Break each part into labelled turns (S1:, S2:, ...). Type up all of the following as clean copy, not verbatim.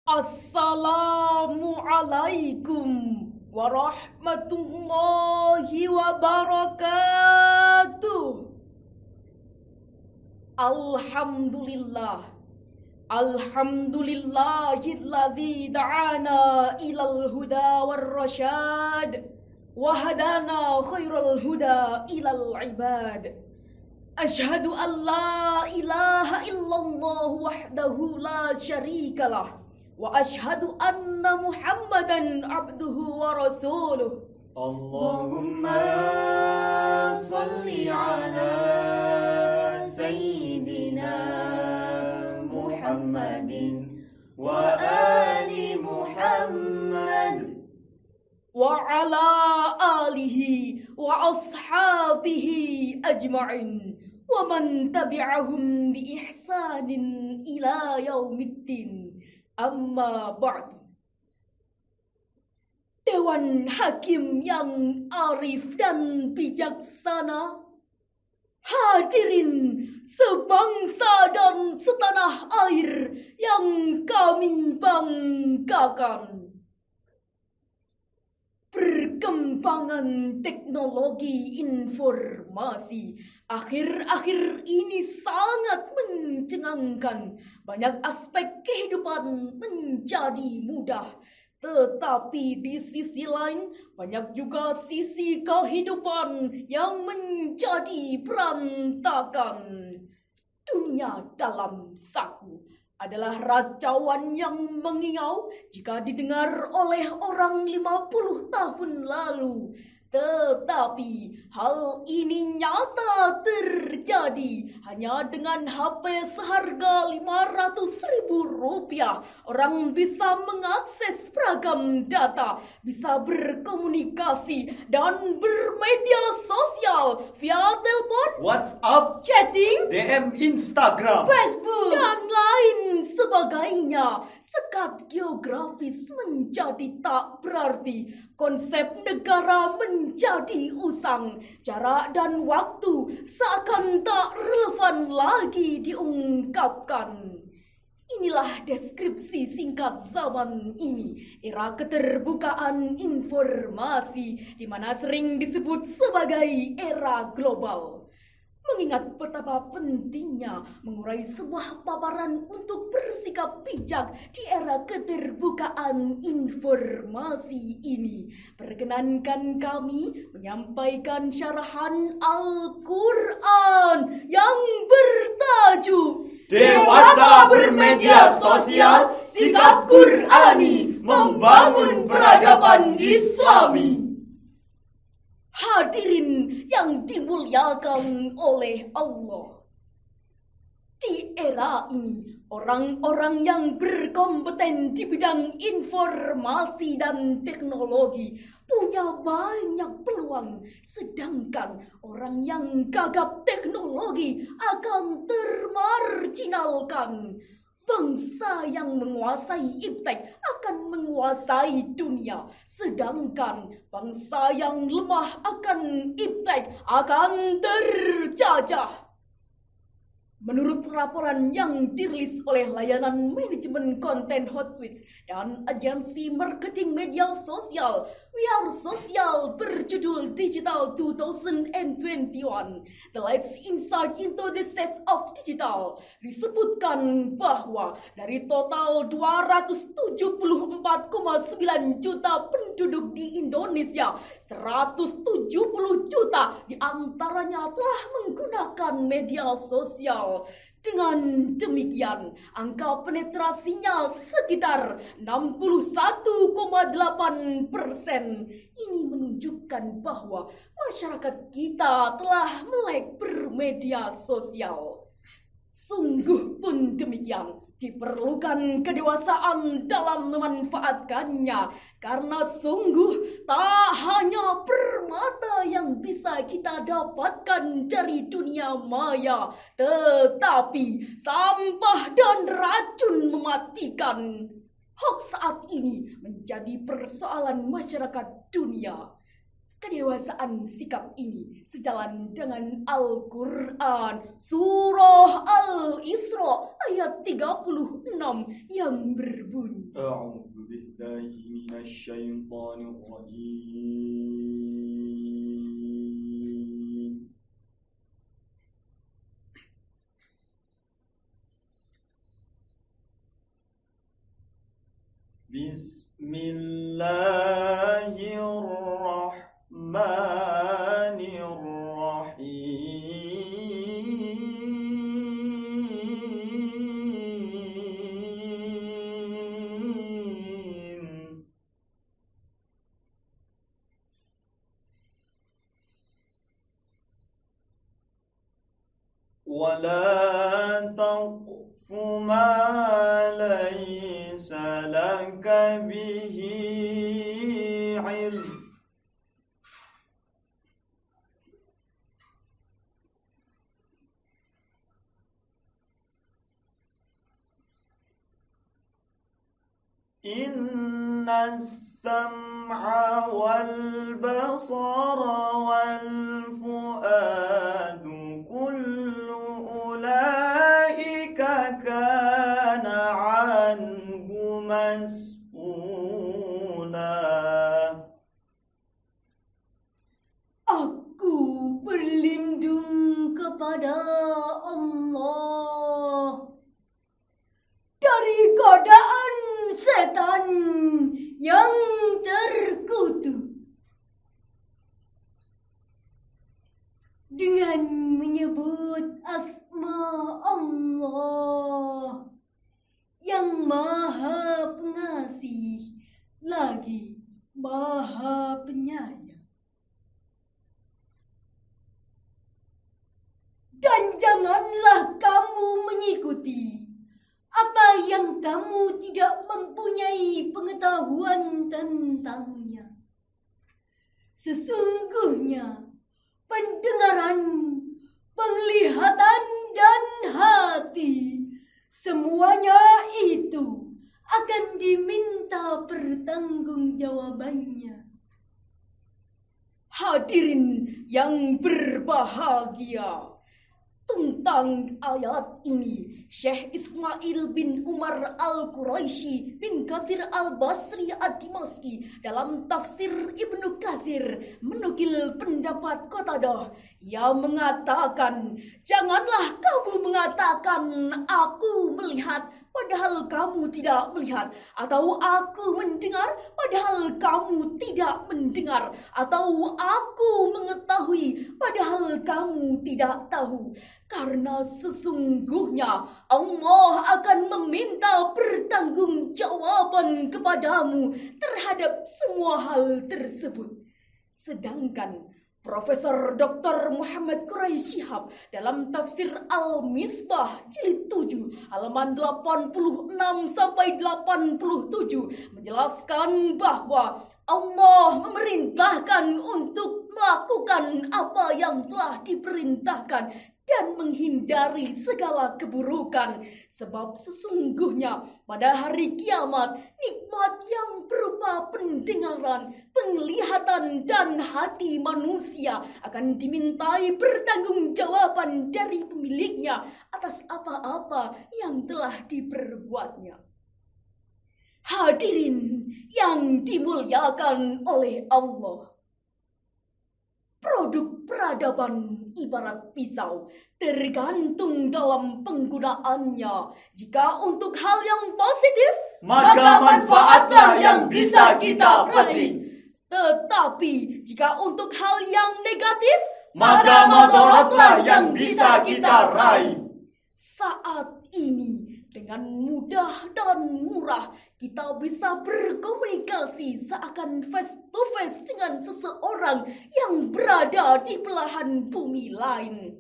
S1: Assalamualaikum warahmatullahi wabarakatuh. Alhamdulillah. Alhamdulillahilladzi da'ana ilal huda warrasyad wa hadana khairal huda ilal ibad. Ashhadu an la ilaha illallah wahdahu la syarikalah. Wa ashhadu anna Muhammadan abduhu wa rasuluh.
S2: Allahumma salli ala Sayyidina Muhammadin wa ali Muhammad
S1: Wa ala alihi wa ashabihi ajma'in wa man tabi'ahum bi ihsanin ila yaumiddin. Amma ba'du. Dewan Hakim yang arif dan bijaksana, hadirin sebangsa dan setanah air yang kami banggakan. Perkembangan teknologi informasi akhir-akhir ini sangat mencengangkan. Banyak aspek kehidupan menjadi mudah. Tetapi di sisi lain, banyak juga sisi kehidupan yang menjadi berantakan. Dunia dalam saku adalah racauan yang mengingau jika didengar oleh orang 50 tahun lalu. Tetapi hal ini nyata terjadi. Hanya dengan HP seharga Rp500.000, orang bisa mengakses beragam data, bisa berkomunikasi dan bermedia sosial via telepon,
S2: WhatsApp,
S1: chatting,
S2: DM Instagram,
S1: Facebook, dan lain sebagainya. Sekat geografis menjadi tak berarti. Konsep negara menjadi usang. Jarak dan waktu seakan tak relevan lagi diungkapkan. Inilah deskripsi singkat zaman ini, era keterbukaan informasi, di mana sering disebut sebagai era global. Mengingat betapa pentingnya mengurai sebuah paparan untuk bersikap bijak di era keterbukaan informasi ini, perkenankan kami menyampaikan syarahan Al-Quran yang bertajuk
S2: Dewasa Bermedia Sosial, Sikap Qur'ani Membangun Peradaban Islami.
S1: Hadirin yang dimuliakan oleh Allah. Di era ini, orang-orang yang berkompeten di bidang informasi dan teknologi punya banyak peluang, sedangkan orang yang gagap teknologi akan termarginalkan. Bangsa yang menguasai iptek akan menguasai dunia, sedangkan bangsa yang lemah akan iptek akan terjajah. Menurut laporan yang dirilis oleh layanan manajemen konten Hotswitch dan agensi marketing media sosial We Are Social berjudul Digital 2021, The Lights Insight into the State of Digital, disebutkan bahwa dari total 274,9 juta penduduk di Indonesia, 170 juta diantaranya telah menggunakan media sosial. Dengan demikian, angka penetrasinya sekitar 61,8%. Ini menunjukkan bahwa masyarakat kita telah melek bermedia sosial. Sungguh pun demikian, diperlukan kedewasaan dalam memanfaatkannya, karena sungguh tak hanya permata yang bisa kita dapatkan dari dunia maya, tetapi sampah dan racun mematikan. Hoax saat ini menjadi persoalan masyarakat dunia. Kedewasaan sikap ini sejalan dengan Al-Quran Surah Al-Isra ayat 36 yang berbunyi,
S2: A'udzu billahi minasyaitonir rajim. Bismillahirrahmanirrahim. ولا تقف ما ليس لك به علم إن السمع والبصر والفؤاد كل أولئك كان عنه مسؤولا.
S1: Aku berlindung kepada Allah dari godaan setan yang terkutuk. Dengan menyebut asma Allah yang Maha Pengasih lagi Maha Penyayang. Dan janganlah kamu mengikuti apa yang kamu tidak mempunyai pengetahuan tentangnya. Sesungguhnya pendengaran, penglihatan, dan hati, semuanya itu akan diminta pertanggungjawabannya. Hadirin yang berbahagia, tentang ayat ini Syekh Ismail bin Umar Al-Quraisy bin Katsir Al-Basri Ad-Dimashqi dalam tafsir Ibnu Katsir menukil pendapat Qatadah yang mengatakan, janganlah kamu mengatakan aku melihat padahal kamu tidak melihat, atau aku mendengar padahal kamu tidak mendengar, atau aku mengetahui padahal kamu tidak tahu. Karena sesungguhnya Allah akan meminta pertanggungjawaban kepadamu terhadap semua hal tersebut. Sedangkan Profesor Dr. Muhammad Quraisy Shihab dalam tafsir Al-Misbah jilid 7 halaman 86 sampai 87 menjelaskan bahwa Allah memerintahkan untuk melakukan apa yang telah diperintahkan dan menghindari segala keburukan, sebab sesungguhnya pada hari kiamat nikmat yang berupa pendengaran, penglihatan, dan hati manusia akan dimintai pertanggungjawaban dari pemiliknya atas apa-apa yang telah diperbuatnya. Hadirin yang dimuliakan oleh Allah, produk peradaban ibarat pisau, tergantung dalam penggunaannya. Jika untuk hal yang positif,
S2: Maka manfaatlah yang bisa kita petik.
S1: Tetapi jika untuk hal yang negatif,
S2: Maka madaratlah yang bisa kita raih.
S1: Saat ini dengan mudah dan murah kita bisa berkomunikasi seakan face to face dengan seseorang yang berada di belahan bumi lain.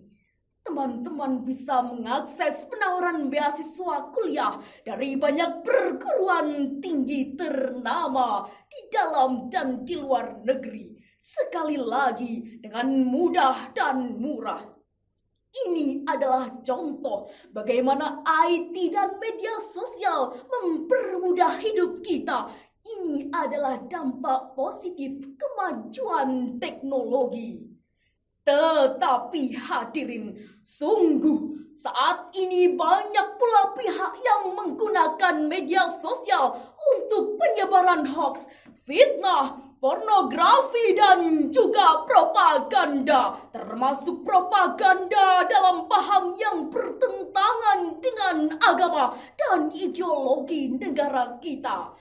S1: Teman-teman bisa mengakses penawaran beasiswa kuliah dari banyak perguruan tinggi ternama di dalam dan di luar negeri. Sekali lagi dengan mudah dan murah. Ini adalah contoh bagaimana IT dan media sosial mempermudah hidup kita ini adalah dampak positif kemajuan teknologi. Tetapi hadirin, sungguh saat ini banyak pula pihak yang menggunakan media sosial untuk penyebaran hoaks, fitnah, pornografi dan juga propaganda, termasuk propaganda dalam paham yang bertentangan dengan agama dan ideologi negara kita.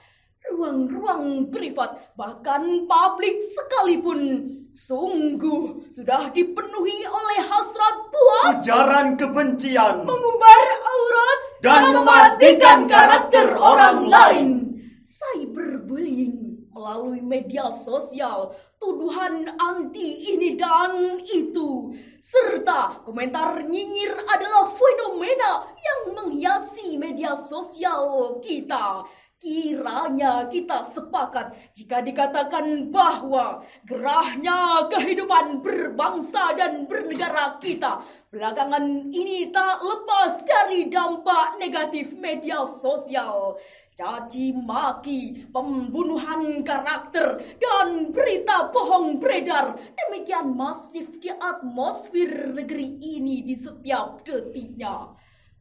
S1: Ruang-ruang privat, bahkan publik sekalipun, sungguh sudah dipenuhi oleh hasrat puas,
S2: ujaran kebencian,
S1: mengumbar aurat,
S2: dan mematikan karakter orang lain.
S1: Cyberbullying melalui media sosial, tuduhan anti ini dan itu, serta komentar nyinyir adalah fenomena yang menghiasi media sosial kita. Kiranya kita sepakat jika dikatakan bahwa gerahnya kehidupan berbangsa dan bernegara kita belakangan ini tak lepas dari dampak negatif media sosial. Caci maki, pembunuhan karakter, dan berita bohong beredar demikian masif di atmosfer negeri ini di setiap detiknya.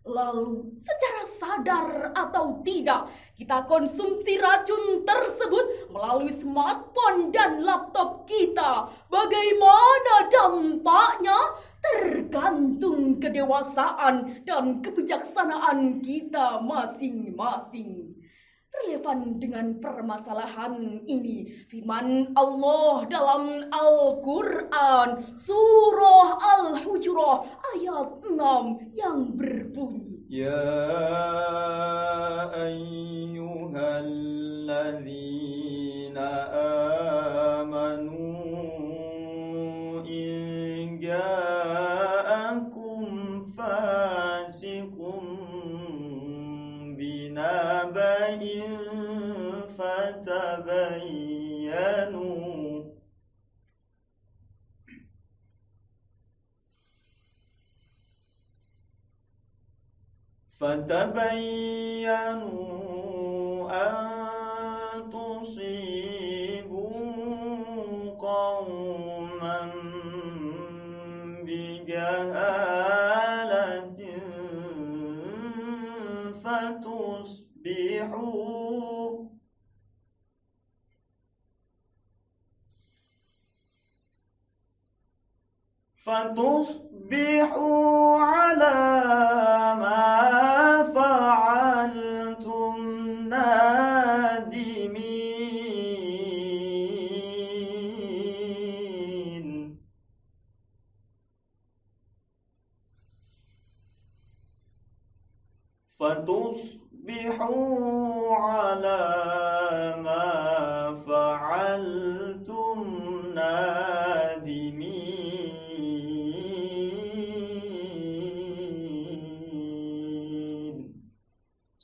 S1: Lalu, secara sadar atau tidak, kita konsumsi racun tersebut melalui smartphone dan laptop kita. Bagaimana dampaknya? Tergantung kedewasaan dan kebijaksanaan kita masing-masing. Relevan dengan permasalahan ini, firman Allah dalam Al-Quran, surah Al-Hujurat ayat 6 yang berbunyi,
S3: Ya ayyuhalladzina amanu in ja'akum fasiqun binaba'in fatabayyanu an tusibu qauman bijahalatin fatusbihu ala ma fa'altum nadimin. Fatusbihu ala ma fa'altum nadimin.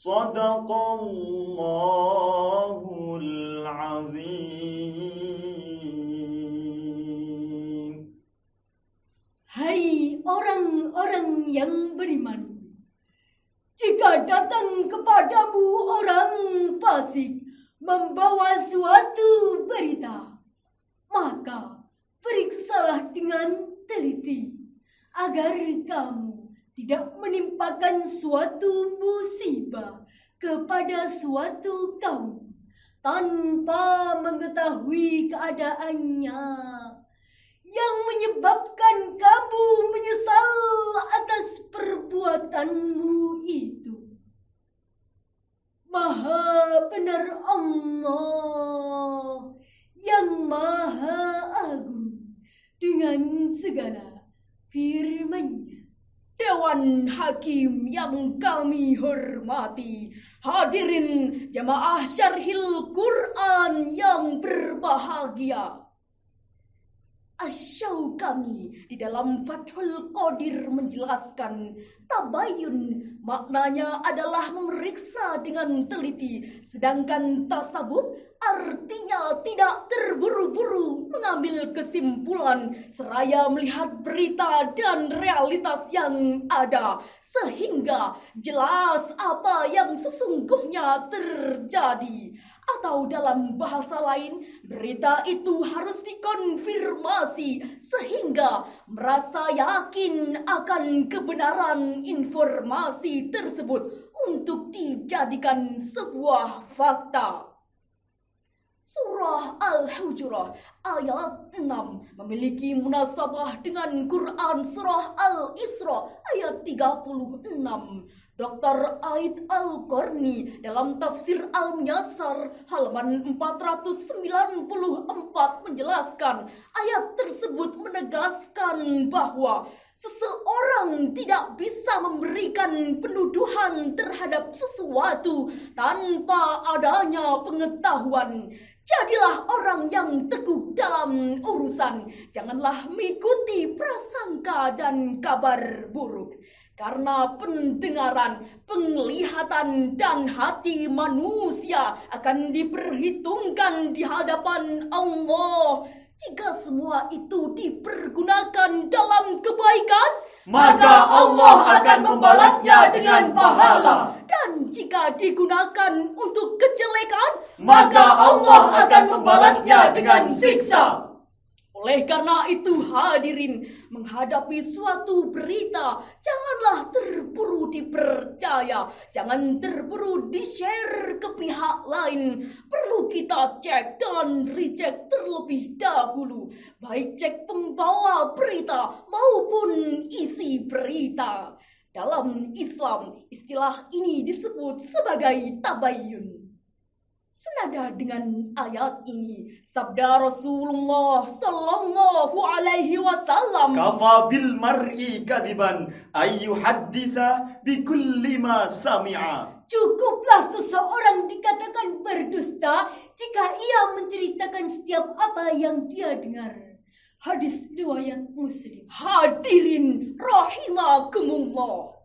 S3: Sadaqallahul azim.
S1: hai orang-orang yang beriman, jika datang kepadamu orang fasik membawa suatu berita, maka periksalah dengan teliti agar kamu tidak menimpakan suatu musibah kepada suatu kaum tanpa mengetahui keadaannya, yang menyebabkan kamu menyesal atas perbuatanmu itu. Maha benar Allah yang Maha Agung dengan segala firman-Nya. Dewan Hakim yang kami hormati, hadirin jamaah Syarhil Quran yang berbahagia. Asy-Syaukani di dalam Fathul Qadir menjelaskan, tabayun maknanya adalah memeriksa dengan teliti, sedangkan tasabut artinya tidak terburu-buru mengambil kesimpulan seraya melihat berita dan realitas yang ada sehingga jelas apa yang sesungguhnya terjadi. Atau dalam bahasa lain, berita itu harus dikonfirmasi sehingga merasa yakin akan kebenaran informasi tersebut untuk dijadikan sebuah fakta. Surah Al-Hujurat ayat 6 memiliki munasabah dengan Quran Surah Al-Isra ayat 36. Dr. Aid Al-Qarni dalam tafsir Al-Muyassar halaman 494 menjelaskan ayat tersebut menegaskan bahwa seseorang tidak bisa memberikan penuduhan terhadap sesuatu tanpa adanya pengetahuan. Jadilah orang yang teguh dalam urusan. Janganlah mengikuti prasangka dan kabar buruk. Karena pendengaran, penglihatan, dan hati manusia akan diperhitungkan di hadapan Allah. Jika semua itu dipergunakan dalam kebaikan,
S2: maka Allah akan membalasnya dengan pahala.
S1: Dan jika digunakan untuk kejelekan,
S2: maka Allah akan membalasnya dengan siksa.
S1: Oleh karena itu hadirin, menghadapi suatu berita, janganlah terburu dipercaya, jangan terburu di-share ke pihak lain. Perlu kita cek dan recheck terlebih dahulu, baik cek pembawa berita maupun isi berita. Dalam Islam, istilah ini disebut sebagai tabayyun. Senada dengan ayat ini, sabda Rasulullah Sallallahu Alaihi Wasallam,
S3: Kafa bil mar'i kadiban ayyuhaddisa bikulli ma sami'a.
S4: Cukuplah seseorang dikatakan berdusta jika ia menceritakan setiap apa yang dia dengar. Hadis riwayat Muslim.
S1: Hadirin rahimakumullah.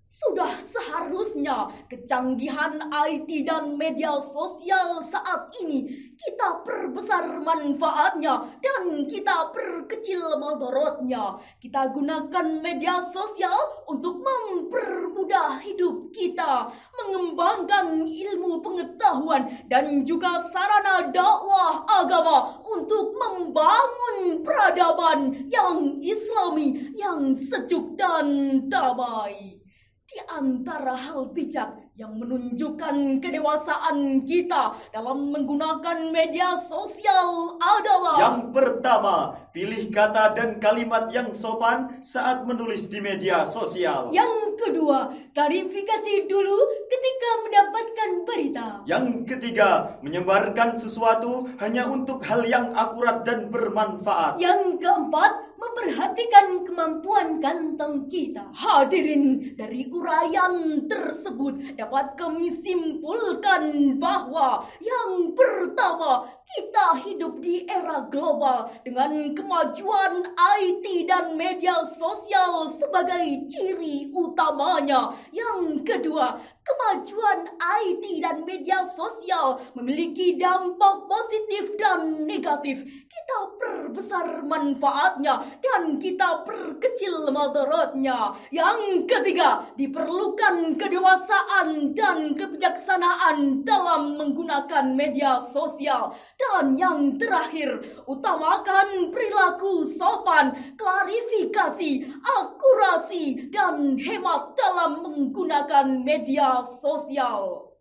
S1: Sudah seharusnya kecanggihan IT dan media sosial saat ini kita perbesar manfaatnya dan kita perkecil mudaratnya. Kita gunakan media sosial untuk mempermudah hidup kita, mengembangkan ilmu pengetahuan dan juga sarana dakwah agama untuk membangun peradaban yang islami, yang sejuk dan damai. Di antara hal bijak yang menunjukkan kedewasaan kita dalam menggunakan media sosial adalah:
S3: yang pertama, pilih kata dan kalimat yang sopan saat menulis di media sosial.
S4: Yang kedua, klarifikasi dulu ketika mendapatkan berita.
S3: Yang ketiga, menyebarkan sesuatu hanya untuk hal yang akurat dan bermanfaat.
S4: Yang keempat, memperhatikan kemampuan kantong kita.
S1: Hadirin, dari uraian tersebut dapat kami simpulkan bahwa yang pertama, kita hidup di era global dengan kemajuan IT dan media sosial sebagai ciri utamanya. Yang kedua, kemajuan IT dan media sosial memiliki dampak positif dan negatif. Kita perbesar manfaatnya dan kita perkecil mudaratnya. Yang ketiga, diperlukan kedewasaan dan kebijaksanaan dalam menggunakan media sosial. Dan yang terakhir, utamakan perilaku sopan, klarifikasi, akurasi, dan hemat dalam menggunakan media sosial.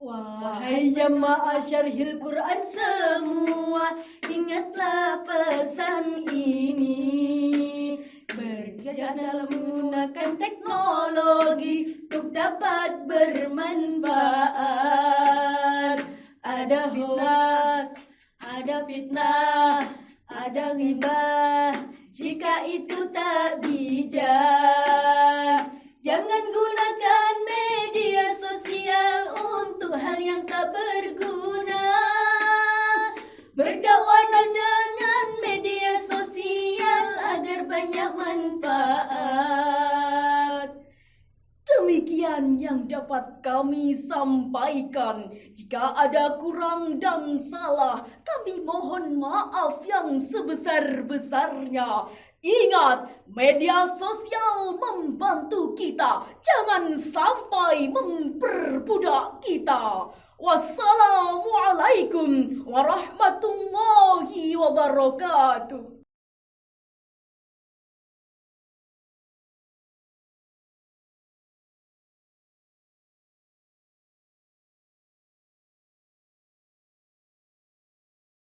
S4: Wahai jamaah syarhil Quran semua, ingatlah pesan ini. Bergiat dalam menggunakan teknologi untuk dapat bermanfaat. Ada fitnah, ada ghibah. Jika itu tak bijak, jangan gunakan media sosial untuk hal yang tak berguna. Berdakwahlah dengan media sosial agar banyak manfaat.
S1: Demikian yang dapat kami sampaikan. Jika ada kurang dan salah, kami mohon maaf yang sebesar-besarnya. Ingat, media sosial membantu kita. Jangan sampai memperbudak kita. Wassalamualaikum warahmatullahi wabarakatuh.